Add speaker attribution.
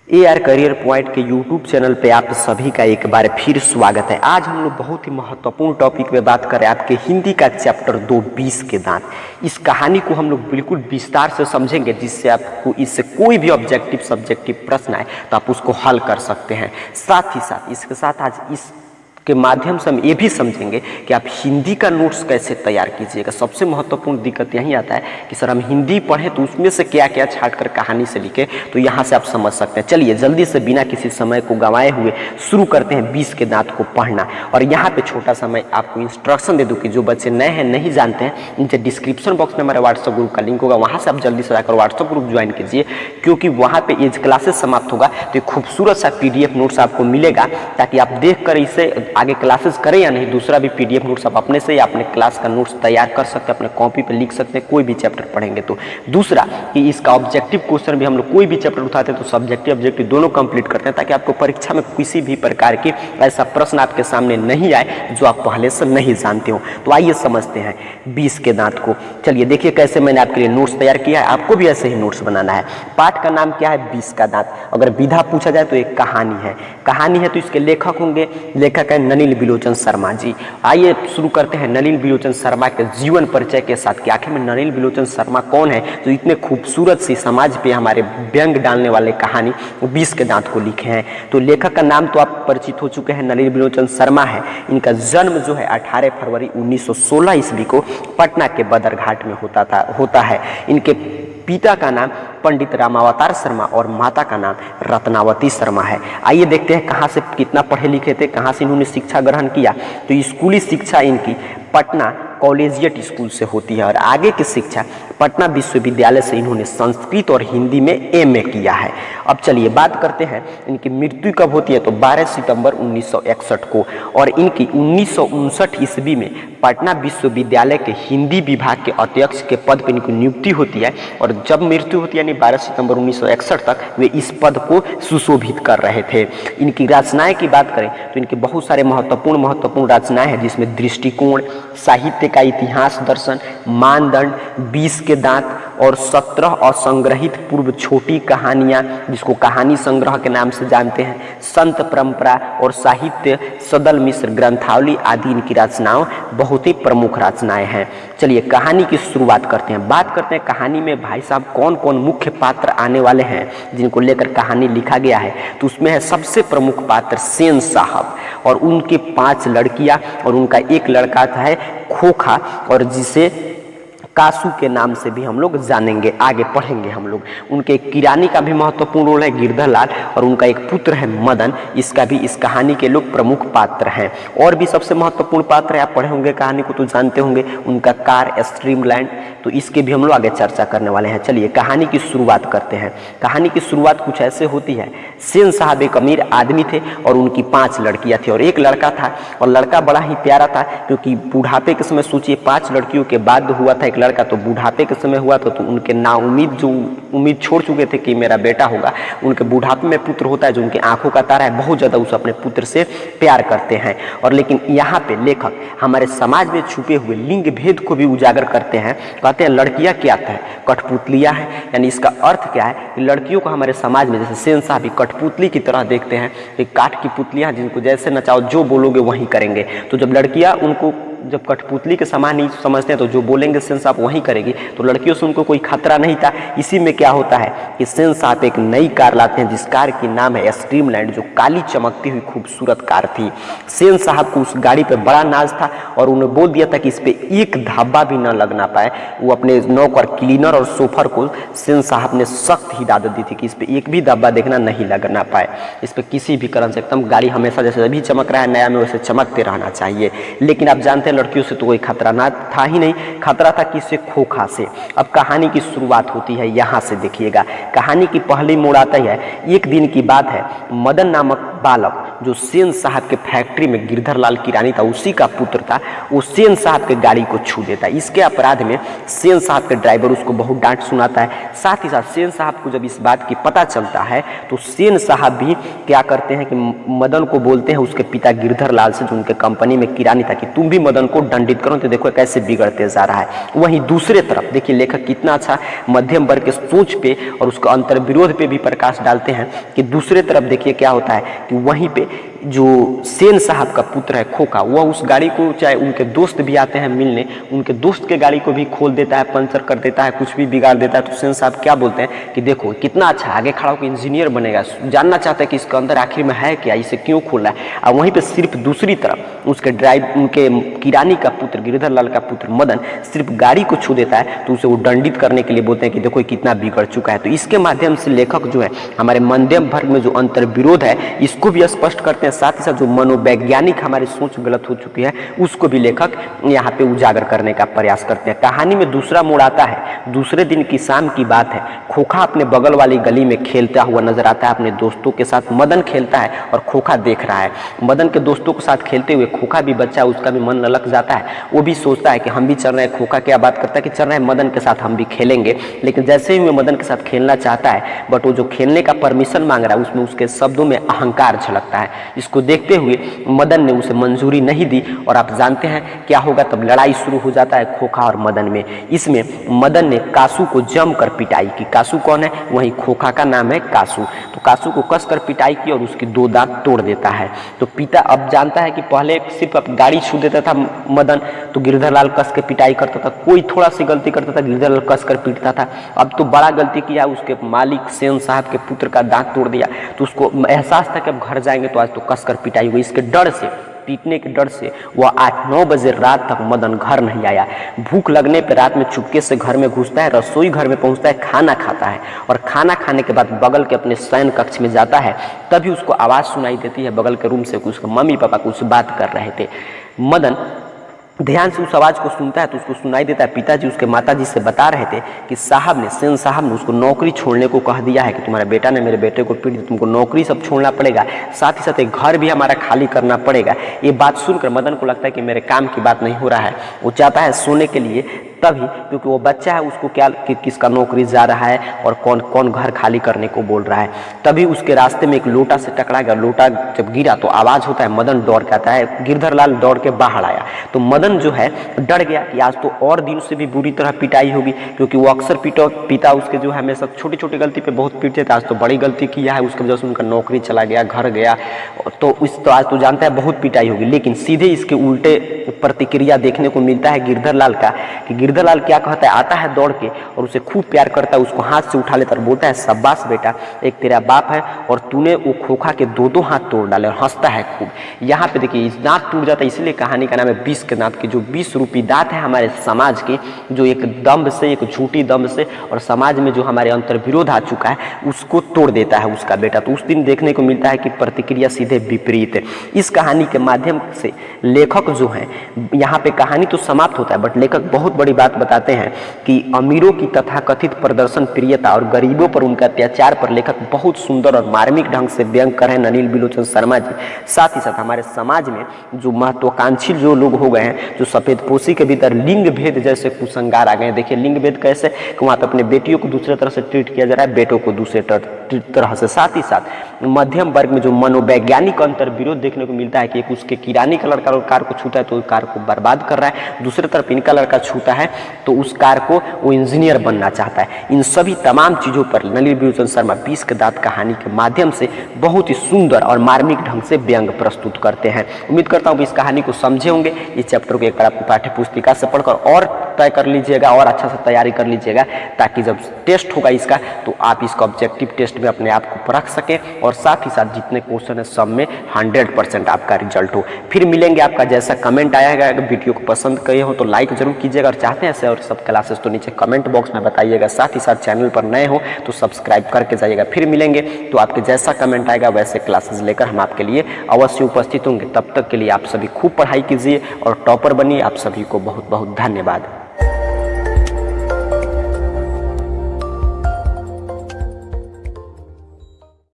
Speaker 1: AR career point के YouTube channel पे आप सभी का एक बार फिर स्वागत है। आज हम लोग बहुत ही महत्वपूर्ण टॉपिक पे बात करें, आपके हिंदी का चैप्टर 2 20 के दांत। इस कहानी को हम लोग बिल्कुल विस्तार से समझेंगे, जिससे आपको इससे कोई भी ऑब्जेक्टिव सब्जेक्टिव प्रश्न आए तो आप उसको हल कर सकते हैं। साथ ही साथ इसके साथ आज इस के माध्यम से हम ये भी समझेंगे कि आप हिंदी का नोट्स कैसे तैयार कीजिएगा। सबसे महत्वपूर्ण दिक्कत यही आता है कि सर हम हिंदी पढ़ें तो उसमें से क्या क्या छांटकर कहानी से लिखे, तो यहाँ से आप समझ सकते हैं। चलिए जल्दी से बिना किसी समय को गंवाए हुए शुरू करते हैं 20 के दांत को पढ़ना। और यहाँ पे छोटा सा मैं आपको इंस्ट्रक्शन दे दूँ कि जो बच्चे नए हैं, नहीं जानते हैं, नीचे डिस्क्रिप्शन बॉक्स में हमारे व्हाट्सएप ग्रुप का लिंक होगा, वहाँ से आप जल्दी से जाकर व्हाट्सएप ग्रुप ज्वाइन कीजिए, क्योंकि वहाँ पे ये क्लासेस समाप्त होगा तो खूबसूरत सा PDF नोट्स आपको मिलेगा, ताकि आप देख कर इसे आगे क्लासेस करें या नहीं, दूसरा भी PDF नोट्स आप अपने से या अपने क्लास का नोट्स तैयार कर सकते हैं, अपने कॉपी पे लिख सकते हैं, कोई भी चैप्टर पढ़ेंगे तो। दूसरा कि इसका ऑब्जेक्टिव क्वेश्चन भी हम लोग कोई भी चैप्टर उठाते हैं तो सब्जेक्टिव ऑब्जेक्टिव दोनों कंप्लीट करते हैं, ताकि आपको परीक्षा में किसी भी प्रकार की ऐसा प्रश्न आपके सामने नहीं आए जो आप पहले से नहीं जानते हो। तो आइए समझते हैं 20 के दांत को। चलिए देखिए कैसे मैंने आपके लिए नोट्स तैयार किया है, आपको भी ऐसे ही नोट्स बनाना है। पाठ का नाम क्या है? 20 का दांत। अगर विधा पूछा जाए तो एक कहानी है। कहानी है तो इसके लेखक होंगे, लेखक है नलिन बिलोचन शर्मा जी। आइए शुरू करते हैं नलिन बिलोचन शर्मा के जीवन परिचय के साथ कि आखिर में नलिन बिलोचन शर्मा कौन है जो इतने खूबसूरत सी समाज पे हमारे व्यंग डालने वाले कहानी 20 के दांत को लिखे हैं। तो लेखक का नाम तो आप परिचित हो चुके हैं, नलिन बिलोचन शर्मा है। इनका जन्म जो है 18 फरवरी 1916 ईस्वी को पटना के बदरघाट में होता है। इनके पिता का नाम पंडित रामावतार शर्मा और माता का नाम रत्नावती शर्मा है। आइए देखते हैं कहाँ से कितना पढ़े लिखे थे, कहाँ से इन्होंने शिक्षा ग्रहण किया। तो स्कूली शिक्षा इनकी पटना कॉलेजिएट स्कूल से होती है और आगे की शिक्षा पटना विश्वविद्यालय से इन्होंने संस्कृत और हिंदी में MA किया है। अब चलिए बात करते हैं इनकी मृत्यु कब होती है, तो 12 सितंबर 1961 को। और इनकी 1959 ईस्वी में पटना विश्वविद्यालय के हिंदी विभाग के अध्यक्ष के पद पर इनकी नियुक्ति होती है। और जब मृत्यु होती है यानी 12 सितंबर 1961 तक वे इस पद को सुशोभित कर रहे थे। इनकी रचनाएं की बात करें तो इनके बहुत सारे महत्वपूर्ण रचनाएं हैं, जिसमें दृष्टिकोण, साहित्य का इतिहास दर्शन, मानदंड, 20 के दांत और 17 असंग्रहित पूर्व छोटी कहानियां जिसको कहानी संग्रह के नाम से जानते हैं, संत परंपरा और साहित्य, सदल मिश्र ग्रंथावली आदि इनकी रचनाओं बहुत ही प्रमुख रचनाएं हैं। चलिए कहानी की शुरुआत करते हैं। बात करते हैं कहानी में भाई साहब कौन कौन मुख्य पात्र आने वाले हैं जिनको लेकर कहानी लिखा गया है। तो उसमें है सबसे प्रमुख पात्र सेन साहब और उनके 5 लड़कियां और उनका एक लड़का है खोखा, और जिसे कासू के नाम से भी हम लोग जानेंगे, आगे पढ़ेंगे हम लोग। उनके किरानी का भी महत्वपूर्ण रोल है गिरधरलाल, और उनका एक पुत्र है मदन, इसका भी इस कहानी के लोग प्रमुख पात्र हैं। और भी सबसे महत्वपूर्ण पात्र है, आप पढ़े होंगे कहानी को तो जानते होंगे, उनका कार स्ट्रीमलैंड, तो इसके भी हम लोग आगे चर्चा करने वाले हैं। चलिए कहानी की शुरुआत करते हैं। कहानी की शुरुआत कुछ ऐसे होती है। सेन साहब एक अमीर आदमी थे और उनकी 5 लड़कियां थी और एक लड़का था, और लड़का बड़ा ही प्यारा था, क्योंकि बुढ़ापे के समय सोचिए 5 लड़कियों के बाद हुआ था एक लड़का, तो बुढ़ापे के समय हुआ था। तो उनके नाउम्मीद जो उम्मीद छोड़ चुके थे कि मेरा बेटा होगा, उनके बुढ़ापे में पुत्र होता है जो उनकी आंखों का तारा है, बहुत ज्यादा उस अपने पुत्र से प्यार करते हैं। और लेकिन यहाँ पे लेखक हमारे समाज में छुपे हुए लिंग भेद को भी उजागर करते हैं। कहते हैं लड़कियां क्या है? कठपुतलियां हैं। यानी इसका अर्थ क्या है कि लड़कियों को हमारे समाज में जैसे सेन साहब भी कठपुतली की तरह देखते हैं, एक काठ की पुतलियां जिनको जैसे नचाओ जो बोलोगे वही करेंगे। तो जब लड़कियां उनको जब कठपुतली के समान नहीं समझते हैं तो जो बोलेंगे सेन साहब वही करेगी, तो लड़कियों से उनको कोई खतरा नहीं था। इसी में क्या होता है कि सेन साहब एक नई कार लाते हैं जिस कार की नाम है स्ट्रीमलैंड, जो काली चमकती हुई खूबसूरत कार थी। सेन साहब को उस गाड़ी पे बड़ा नाज था और उन्हें बोल दिया था कि इस पे एक धब्बा भी न लगना पाए। वो अपने नौकर क्लीनर और सोफर को सेन साहब ने सख्त हिदायत दी थी कि इस पे एक भी धब्बा देखना नहीं लगना पाए, इस पे किसी भी कारण से एकदम गाड़ी हमेशा जैसे अभी चमक रहा है नया में वैसे चमकते रहना चाहिए। लेकिन आप जानते हैं लड़कियों से तो कोई खतरा ना था ही नहीं, खतरा था किससे? खोखा से। अब कहानी की शुरुआत होती है यहाँ से, देखिएगा कहानी की पहली मोड़ आता है। एक दिन की बात है, मदन नामक बालक जो सेन साहब के फैक्ट्री में गिरधर लाल किरानी था उसी का पुत्र था, वो सेन साहब के गाड़ी को छू देता है। इसके अपराध में सेन साहब के ड्राइवर उसको बहुत डांट सुनाता है। साथ ही साथ सेन साहब को जब इस बात की पता चलता है तो सेन साहब भी क्या करते हैं कि मदन को बोलते हैं उसके पिता गिरधर लाल से, जो उनके कंपनी में किरानी था, कि तुम भी मदन को दंडित करो, तो देखो कैसे बिगड़ते जा रहा है। वहीं दूसरे तरफ देखिए लेखक कितना अच्छा मध्यम वर्ग के सोच पे और उसका अंतर्विरोध पे भी प्रकाश डालते हैं कि दूसरे तरफ देखिए क्या होता है कि वहीं पे जो सेन साहब का पुत्र है खोखा, वह उस गाड़ी को, चाहे उनके दोस्त भी आते हैं मिलने, उनके दोस्त के गाड़ी को भी खोल देता है, पंचर कर देता है, कुछ भी बिगाड़ देता है। तो सेन साहब क्या बोलते हैं कि देखो कितना अच्छा आगे खड़ा होकर इंजीनियर बनेगा, जानना चाहता है कि इसके अंदर आखिर में है क्या, इसे क्यों खोला है। और वहीं पर सिर्फ दूसरी तरफ उनके किरानी का पुत्र गिरधर लाल का पुत्र मदन सिर्फ गाड़ी को छू देता है, तो उसे वो दंडित करने के लिए बोलते हैं कि देखो कितना बिगड़ चुका है। तो इसके माध्यम से लेखक जो है हमारे मध्यम वर्ग में जो अंतर्विरोध है इसको भी स्पष्ट करते हैं। साथ ही साथ जो मनोवैज्ञानिक हमारी सोच गलत हो चुकी है उसको भी लेखक यहाँ पे उजागर करने का प्रयास करते हैं। कहानी में दूसरा मोड़ आता है। दूसरे दिन की शाम की बात है। खोखा अपने बगल वाली गली में खेलता हुआ नजर आता है अपने दोस्तों के साथ। मदन खेलता है और खोखा देख रहा है। मदन के दोस्तों के साथ खेलते हुए खोखा भी बच्चा, उसका भी मन ललक जाता है। वो भी सोचता है कि हम भी चल रहे हैं। खोखा क्या बात करता है कि चल रहे हैं मदन के साथ, हम भी खेलेंगे। लेकिन जैसे ही वो मदन के साथ खेलना चाहता है, बट वो जो खेलने का परमिशन मांग रहा है उसमें उसके शब्दों में अहंकार झलकता है। इसको देखते हुए मदन ने उसे मंजूरी नहीं दी और आप जानते हैं क्या होगा, तब लड़ाई शुरू हो जाता है खोखा और मदन में। इसमें मदन ने कासू को जमकर पिटाई की। कासू कौन है? वही खोखा का नाम है कासू। तो कासू को कसकर पिटाई की और उसकी 2 दांत तोड़ देता है। तो पिता अब जानता है कि पहले सिर्फ गाड़ी छू देता था मदन तो गिरधर लाल कस के पिटाई करता था, कोई थोड़ा सी गलती करता था गिरधर लाल कस कर पीटता था। अब तो बड़ा गलती किया, उसके मालिक सेन साहब के पुत्र का दांत तोड़ दिया। तो उसको एहसास था कि अब घर जाएंगे तो आज तो कसकर पिटाई हुई। इसके डर से, पीटने के डर से वह 8-9 बजे रात तक मदन घर नहीं आया। भूख लगने पर रात में चुपके से घर में घुसता है, रसोई घर में पहुंचता है, खाना खाता है और खाना खाने के बाद बगल के अपने शयन कक्ष में जाता है। तभी उसको आवाज़ सुनाई देती है बगल के रूम से, उसके मम्मी पापा कुछ बात कर रहे थे। मदन ध्यान से उस आवाज़ को सुनता है तो उसको सुनाई देता है पिताजी उसके माताजी से बता रहे थे कि साहब ने, सेन साहब ने उसको नौकरी छोड़ने को कह दिया है, कि तुम्हारे बेटा ने मेरे बेटे को पीट दिया, तुमको नौकरी सब छोड़ना पड़ेगा, साथ ही साथ एक घर भी हमारा खाली करना पड़ेगा। ये बात सुनकर मदन को लगता है कि मेरे काम की बात नहीं हो रहा है। वो चाहता है सोने के लिए, तभी क्योंकि वो बच्चा है उसको क्या कि किसका नौकरी जा रहा है और कौन कौन घर खाली करने को बोल रहा है। तभी उसके रास्ते में एक लोटा से टकरा गया। लोटा जब गिरा तो आवाज़ होता है, मदन दौड़ के आता है। गिरधर लाल दौड़ के बाहर आया तो मदन जो है डर गया कि आज तो और दिन से भी बुरी तरह पिटाई होगी, क्योंकि वो अक्सर पिता उसके जो है हमेशा छोटी छोटी गलती पे बहुत पीटते थे। आज तो बड़ी गलती किया है, उसकी वजह से उनका नौकरी चला गया, घर गया, तो आज तो जानता है बहुत पिटाई होगी। लेकिन सीधे इसके उल्टे प्रतिक्रिया देखने को मिलता है गिरधर लाल का, कि गिरधर लाल क्या कहता है, आता है दौड़ के और उसे खूब प्यार करता है, उसको हाथ से उठा लेता और बोलता है शाबाश बेटा, एक तेरा बाप है और तूने वो खोखा के 2-2 हाथ तोड़ डाले, और हंसता है खूब। यहाँ पे देखिए इस दांत टूट जाता है, इसलिए कहानी का नाम है 20 के दांत की। जो 20 रूपी दांत है हमारे समाज की, जो एक दम्भ से, एक झूठी दम्भ से और समाज में जो हमारे अंतर्विरोध आ चुका है उसको तोड़ देता है उसका बेटा। तो उस दिन देखने को मिलता है कि प्रतिक्रिया सीधे विपरीत है। इस कहानी के माध्यम से लेखक जो है, यहाँ पे कहानी तो समाप्त होता है बट लेखक बहुत बड़ी बात बताते हैं कि अमीरों की तथाकथित प्रदर्शन प्रियता और गरीबों पर उनका अत्याचार पर लेखक बहुत सुंदर और मार्मिक ढंग से व्यंग कर रहे हैं अनिल बिलोचन शर्मा जी। साथ ही साथ हमारे समाज में जो महत्वाकांक्षी जो लोग हो गए हैं, जो सफेदपोशी के भीतर लिंग भेद जैसे कुसंगार आ गए हैं। देखिए लिंग भेद कैसे कि वहाँ पे अपने बेटियों को दूसरे तरह से ट्रीट किया जा रहा है, बेटों को दूसरे तरह से। साथ ही साथ मध्यम वर्ग में जो मनोवैज्ञानिक अंतर्विरोध देखने को मिलता है कि एक उसके किरानी का लड़का कार को छूता है तो कार को बर्बाद कर रहा है, दूसरी तरफ इनका लड़का छूता है तो उस कार को वो इंजीनियर बनना चाहता है। इन सभी तमाम चीज़ों पर अनिल बिलोचन शर्मा 20 के दांत कहानी के माध्यम से बहुत ही सुंदर और मार्मिक ढंग से व्यंग प्रस्तुत करते हैं। उम्मीद करता हूँ इस कहानी को समझे होंगे। इस चैप्टर को एक बार आपको पाठ्य पुस्तिका से पढ़कर और तय कर लीजिएगा और अच्छा से तैयारी कर लीजिएगा, ताकि जब टेस्ट होगा इसका तो आप इसको ऑब्जेक्टिव टेस्ट में अपने आप को परख सकें और साथ ही साथ जितने क्वेश्चन है सब में 100% आपका रिजल्ट हो। फिर मिलेंगे। आपका जैसा कमेंट आएगा, अगर वीडियो को पसंद किए हो तो लाइक जरूर कीजिएगा और चाहते हैं ऐसे और सब क्लासेस तो नीचे कमेंट बॉक्स में बताइएगा। साथ ही साथ चैनल पर नए हो तो सब्सक्राइब करके जाइएगा। फिर मिलेंगे तो आपके जैसा कमेंट आएगा वैसे क्लासेस लेकर हम आपके लिए अवश्य उपस्थित होंगे। तब तक के लिए आप सभी खूब पढ़ाई कीजिए और टॉपर बनिए। आप सभी को बहुत बहुत धन्यवाद।